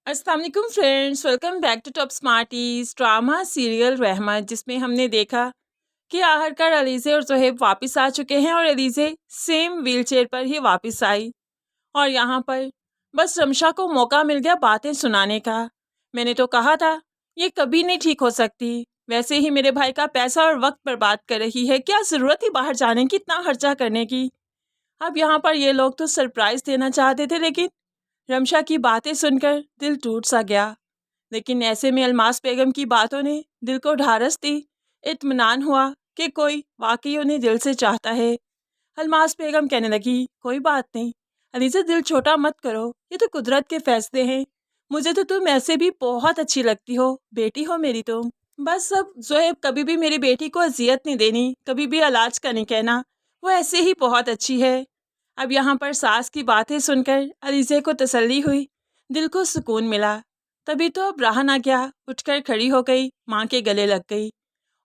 अस्सलाम वालेकुम friends, welcome back to top smarties drama serial Rahmat, जिसमें हमने देखा कि आखिरकार अलीज़े और ज़ोहैब वापस आ चुके हैं और अलीज़े सेम व्हीलचेयर पर ही वापस आई। और यहाँ पर बस रमशा को मौका मिल गया बातें सुनाने का। मैंने तो कहा था ये कभी नहीं ठीक हो सकती, वैसे ही मेरे भाई का पैसा और वक्त बर्बाद कर रही है, क्या ज़रूरत थी बाहर जाने की, इतना खर्चा करने की। अब यहाँ पर ये लोग तो सरप्राइज़ देना चाहते थे, लेकिन रमशा की बातें सुनकर दिल टूट सा गया। लेकिन ऐसे में अलमास बेगम की बातों ने दिल को ढारस दी। इत्मीनान हुआ कि कोई वाकई उन्हें दिल से चाहता है। अलमास बेगम कहने लगी, कोई बात नहीं अलीज़ा, दिल छोटा मत करो, ये तो कुदरत के फैसले हैं। मुझे तो तुम ऐसे भी बहुत अच्छी लगती हो, बेटी हो मेरी तुम। बस अब ज़ोहैब कभी भी मेरी बेटी को अजियत नहीं देनी, कभी भी इलाज का नहीं कहना, वो ऐसे ही बहुत अच्छी है। अब यहाँ पर सास की बातें सुनकर अलीज़े को तसल्ली हुई, दिल को सुकून मिला। तभी तो अब रहा ना गया, उठकर खड़ी हो गई, माँ के गले लग गई।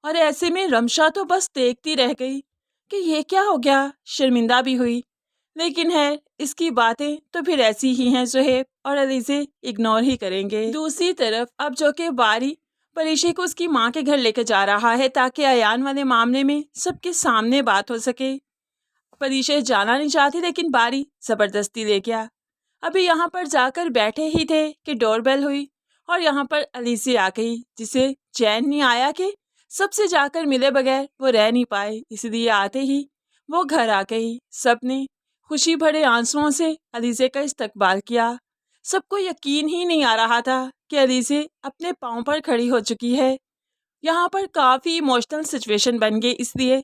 और ऐसे में रमशा तो बस देखती रह गई कि ये क्या हो गया, शर्मिंदा भी हुई। लेकिन है, इसकी बातें तो फिर ऐसी ही हैं, ज़ोहैब और अलीज़े इग्नोर ही करेंगे। दूसरी तरफ अब जो कि बारी परीशे को उसकी माँ के घर लेकर जा रहा है, ताकि अयान वाले मामले में सबके सामने बात हो सके। परीशे जाना नहीं चाहती, लेकिन बारी ज़बरदस्ती ले गया। अभी यहाँ पर जाकर बैठे ही थे कि डोरबेल हुई और यहाँ पर अलीज़े आ गई, जिसे चैन नहीं आया कि सबसे जाकर मिले बगैर वो रह नहीं पाए, इसलिए आते ही वो घर आ गई। सबने खुशी भरे आंसुओं से अलीज़े का इस्तकबाल किया। सबको यकीन ही नहीं आ रहा था कि अलीज़े अपने पाँव पर खड़ी हो चुकी है। यहाँ पर काफ़ी इमोशनल सिचुएशन बन गई, इसलिए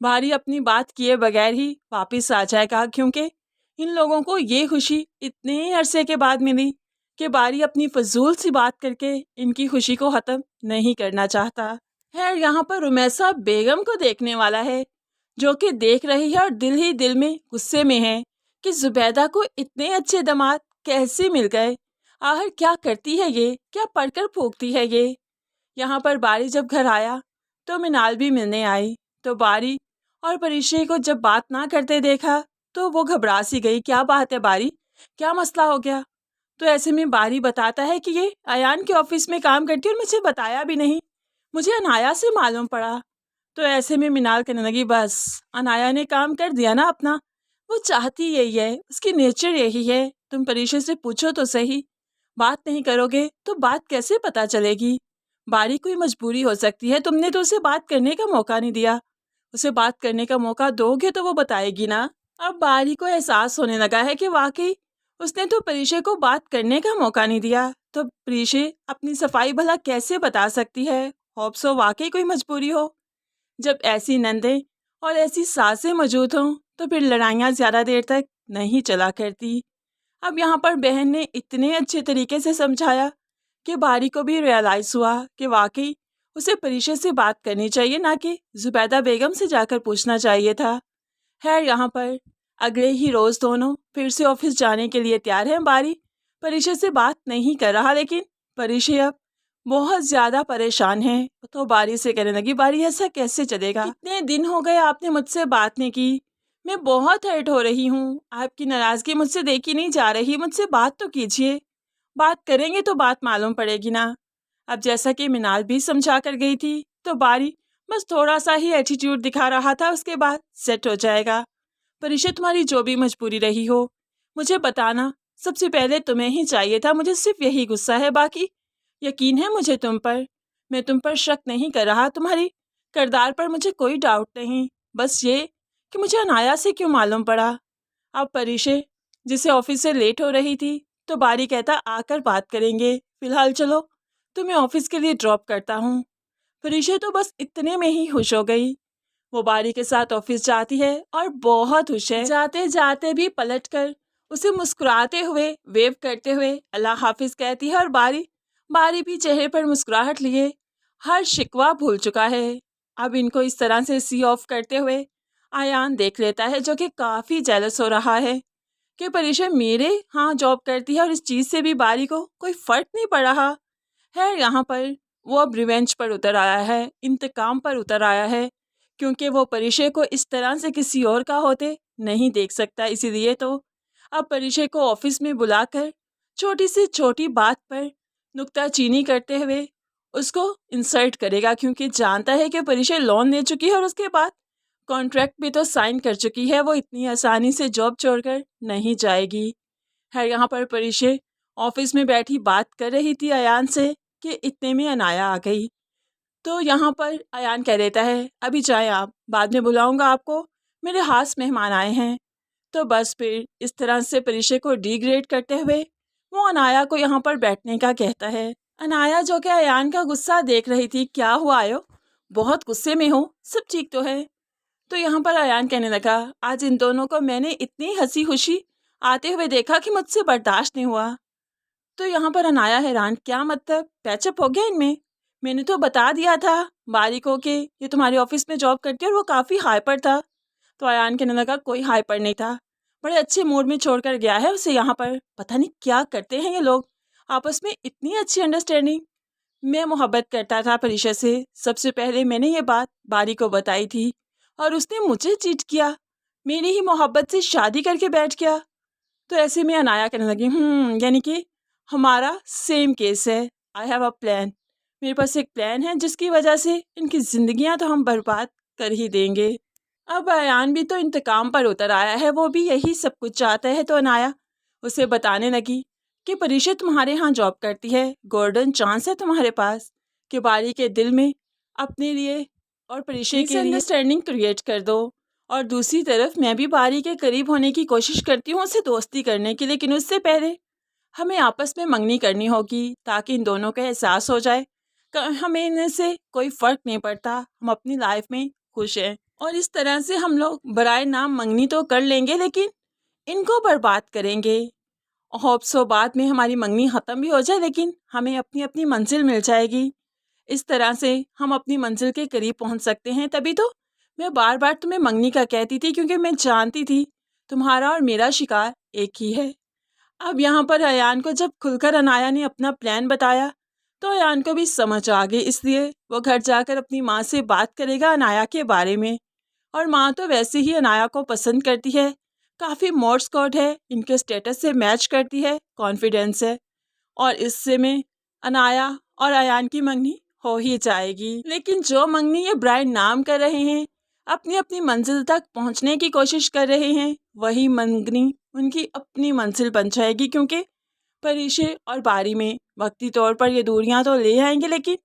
भारी अपनी बात किए बगैर ही वापस आ जाएगा, क्योंकि इन लोगों को ये खुशी इतने अरसे के बाद मिली कि बारी अपनी फजूल सी बात करके इनकी खुशी को ख़त्म नहीं करना चाहता है। यहाँ पर रुमैसा बेगम को देखने वाला है, जो कि देख रही है और दिल ही दिल में गुस्से में है कि जुबैदा को इतने अच्छे दामाद कैसे मिल गए। आखिर क्या करती है ये, क्या पढ़कर फूकती है ये। यहाँ पर बारी जब घर आया तो मिनाल भी मिलने आई, तो बारी और परीशे को जब बात ना करते देखा तो वो घबरा सी गई। क्या बात है बारी, क्या मसला हो गया। तो ऐसे में बारी बताता है कि ये अयान के ऑफिस में काम करती है और मुझे बताया भी नहीं, मुझे अनाया से मालूम पड़ा। तो ऐसे में मिनाल कहने लगी, बस अनाया ने काम कर दिया ना अपना, वो चाहती यही है, उसकी नेचर यही है। तुम परीशे से पूछो तो सही, बात नहीं करोगे तो बात कैसे पता चलेगी। बारी कोई मजबूरी हो सकती है, तुमने तो उसे बात करने का मौका नहीं दिया, उसे बात करने का मौका दोगे तो वो बताएगी ना। अब बारी को एहसास होने लगा है कि वाकई उसने तो परीशे को बात करने का मौका नहीं दिया, तो परीशे अपनी सफाई भला कैसे बता सकती है। होप सो वाकई कोई मजबूरी हो। जब ऐसी नंदें और ऐसी सासें मौजूद हों तो फिर लड़ाइयाँ ज़्यादा देर तक नहीं चला करती। अब यहाँ पर बहन ने इतने अच्छे तरीके से समझाया कि बारी को भी रियलाइज़ हुआ कि वाकई उसे परीशा से बात करनी चाहिए, ना कि जुबैदा बेगम से जाकर पूछना चाहिए था। खैर यहाँ पर अगले ही रोज़ दोनों फिर से ऑफिस जाने के लिए तैयार हैं। बारी परीशा से बात नहीं कर रहा, लेकिन परीशा अब बहुत ज़्यादा परेशान है। तो बारी से कहने लगी, बारी ऐसा कैसे चलेगा, कितने दिन हो गए आपने मुझसे बात नहीं की, मैं बहुत हर्ट हो रही हूँ, आपकी नाराज़गी मुझसे देखी नहीं जा रही, मुझसे बात तो कीजिए, बात करेंगे तो बात मालूम पड़ेगी ना। अब जैसा कि मिनाल भी समझा कर गई थी, तो बारी बस थोड़ा सा ही एटीट्यूड दिखा रहा था, उसके बाद सेट हो जाएगा। परीक्षा तुम्हारी जो भी मजबूरी रही हो मुझे बताना, सबसे पहले तुम्हें ही चाहिए था, मुझे सिर्फ यही गुस्सा है, बाकी यकीन है मुझे तुम पर, मैं तुम पर शक नहीं कर रहा, तुम्हारी किरदार पर मुझे कोई डाउट नहीं, बस ये कि मुझे अनाया से क्यों मालूम पड़ा। अब परीशे जिसे ऑफिस से लेट हो रही थी, तो बारी कहता आकर बात करेंगे, फिलहाल चलो तुम्हें ऑफिस के लिए ड्रॉप करता हूँ। परीशे तो बस इतने में ही खुश हो गई। वो बारी के साथ ऑफिस जाती है और बहुत खुश है। जाते जाते भी पलटकर उसे मुस्कुराते हुए वेव करते हुए अल्लाह हाफिज कहती है, और बारी बारी भी चेहरे पर मुस्कुराहट लिए हर शिकवा भूल चुका है। अब इनको इस तरह से सी ऑफ करते हुए आयान देख लेता है, जो कि काफ़ी जेलस हो रहा है कि परीशा मेरे यहाँ जॉब करती है और इस चीज़ से भी बारी को कोई फ़र्क नहीं पड़ रहा है। यहाँ पर वो अब रिवेंज पर उतर आया है, इंतकाम पर उतर आया है, क्योंकि वो परीशा को इस तरह से किसी और का होते नहीं देख सकता। इसीलिए तो अब परीशा को ऑफिस में बुलाकर छोटी से छोटी बात पर नुक्ताचीनी करते हुए उसको इंसल्ट करेगा, क्योंकि जानता है कि परिचय लोन ले चुकी है और उसके बाद कॉन्ट्रैक्ट भी तो साइन कर चुकी है, वो इतनी आसानी से जॉब छोड़कर नहीं जाएगी। है यहाँ पर परिचय ऑफिस में बैठी बात कर रही थी अयान से कि इतने में अनाया आ गई। तो यहाँ पर अयान कह देता है, अभी जाए आप, बाद में बुलाऊंगा आपको, मेरे खास मेहमान आए हैं। तो बस फिर इस तरह से परिचय को डिग्रेड करते हुए वो अनाया को यहाँ पर बैठने का कहता है। अनाया जो कि अयान का गुस्सा देख रही थी, क्या हुआ आयो, बहुत गुस्से में हो, सब ठीक तो है। तो यहाँ पर अयान कहने लगा, आज इन दोनों को मैंने इतनी हंसी खुशी आते हुए देखा कि मुझसे बर्दाश्त नहीं हुआ। तो यहाँ पर अनाया हैरान, क्या मतलब, पैचअप हो गया इनमें? मैंने तो बता दिया था बारी को कि ये तुम्हारे ऑफिस में जॉब करती है, और वो काफ़ी हाइपर था। तो अयान कहने लगा, कोई हाइपर नहीं था, बड़े अच्छे मूड में छोड़कर गया है उसे यहाँ पर। पता नहीं क्या करते हैं ये लोग, आपस में इतनी अच्छी अंडरस्टैंडिंग। मैं मोहब्बत करता था परिचय से, सबसे पहले मैंने ये बात बारी को बताई थी और उसने मुझे चीट किया, मेरी ही मोहब्बत से शादी करके बैठ गया। तो ऐसे में अनाया कहने लगी, यानी कि हमारा सेम केस है। आई हैव अ प्लान, मेरे पास एक प्लान है जिसकी वजह से इनकी ज़िंदगियां तो हम बर्बाद कर ही देंगे। अब अयान भी तो इंतकाम पर उतर आया है, वो भी यही सब कुछ चाहता है। तो अनाया उसे बताने लगी कि परिचय तुम्हारे यहाँ जॉब करती है, गोल्डन चांस है तुम्हारे पास कि बारी के दिल में अपने लिए और परिचय के लिए अंडरस्टैंडिंग क्रिएट कर दो। और दूसरी तरफ मैं भी बारी के करीब होने की कोशिश करती हूँ उसे दोस्ती करने की, लेकिन उससे पहले हमें आपस में मंगनी करनी होगी ताकि इन दोनों का एहसास हो जाए हमें इनमें से कोई फ़र्क नहीं पड़ता, हम अपनी लाइफ में खुश हैं। और इस तरह से हम लोग बराए नाम मंगनी तो कर लेंगे, लेकिन इनको बर्बाद करेंगे। होप सो बाद में हमारी मंगनी ख़त्म भी हो जाए, लेकिन हमें अपनी अपनी मंजिल मिल जाएगी। इस तरह से हम अपनी मंजिल के करीब पहुंच सकते हैं। तभी तो मैं बार बार तुम्हें मंगनी का कहती थी, क्योंकि मैं जानती थी तुम्हारा और मेरा शिकार एक ही है। अब यहाँ पर अयान को जब खुलकर अनाया ने अपना प्लान बताया तो अयान को भी समझ आ गई, इसलिए वो घर जाकर अपनी माँ से बात करेगा अनाया के बारे में। और माँ तो वैसे ही अनाया को पसंद करती है, काफ़ी मोड्स कोड है, इनके स्टेटस से मैच करती है, कॉन्फिडेंस है, और इससे में अनाया और अयान की मंगनी हो ही जाएगी। लेकिन जो मंगनी ये ब्राइड नाम कर रहे हैं, अपनी अपनी मंजिल तक पहुंचने की कोशिश कर रहे हैं, वही मंगनी उनकी अपनी मंजिल बन जाएगी। क्योंकि परिचय और बारी में वक्ती तौर पर ये दूरियां तो ले आएंगे, लेकिन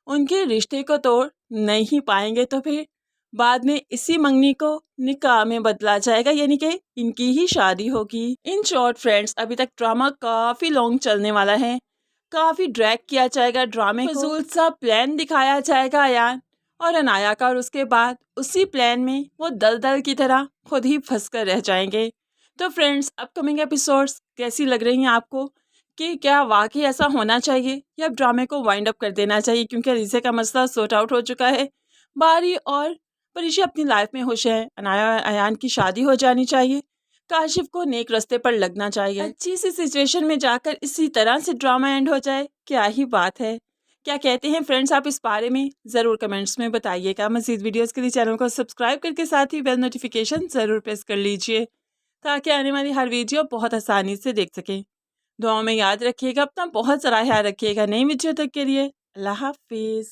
उनके रिश्ते को तोड़ नहीं पाएंगे। तो फिर बाद में इसी मंगनी को निकाह में बदला जाएगा, यानी कि इनकी ही शादी होगी। इन शॉर्ट फ्रेंड्स, अभी तक ड्रामा काफ़ी लॉन्ग चलने वाला है, काफ़ी ड्रैग किया जाएगा ड्रामे को, फजूल सा प्लान दिखाया जाएगा अयान और अनाया का, और उसके बाद उसी प्लान में वो दलदल की तरह खुद ही फंस कर रह जाएंगे। तो फ्रेंड्स, अपकमिंग एपिसोड्स कैसी लग रही हैं आपको, कि क्या वाकई ऐसा होना चाहिए या ड्रामे को वाइंड अप कर देना चाहिए, क्योंकि अलीज़ा का मसला सॉर्ट आउट हो चुका है, बारी और परिचय अपनी लाइफ में खुश है, अनाया अयान की शादी हो जानी चाहिए, काशिफ को नेक रास्ते पर लगना चाहिए, अच्छी सी सिचुएशन में जाकर इसी तरह से ड्रामा एंड हो जाए, क्या ही बात है। क्या कहते हैं फ्रेंड्स आप इस बारे में, ज़रूर कमेंट्स में बताइएगा। मज़ीद वीडियोस के लिए चैनल को सब्सक्राइब करके साथ ही बेल नोटिफिकेशन ज़रूर प्रेस कर लीजिए, ताकि आने वाली हर वीडियो बहुत आसानी से देख सकें। दुआओं में याद रखिएगा, अपना बहुत सारा ख्याल रखिएगा। नई वीडियो तक के लिए अल्लाह हाफिज़।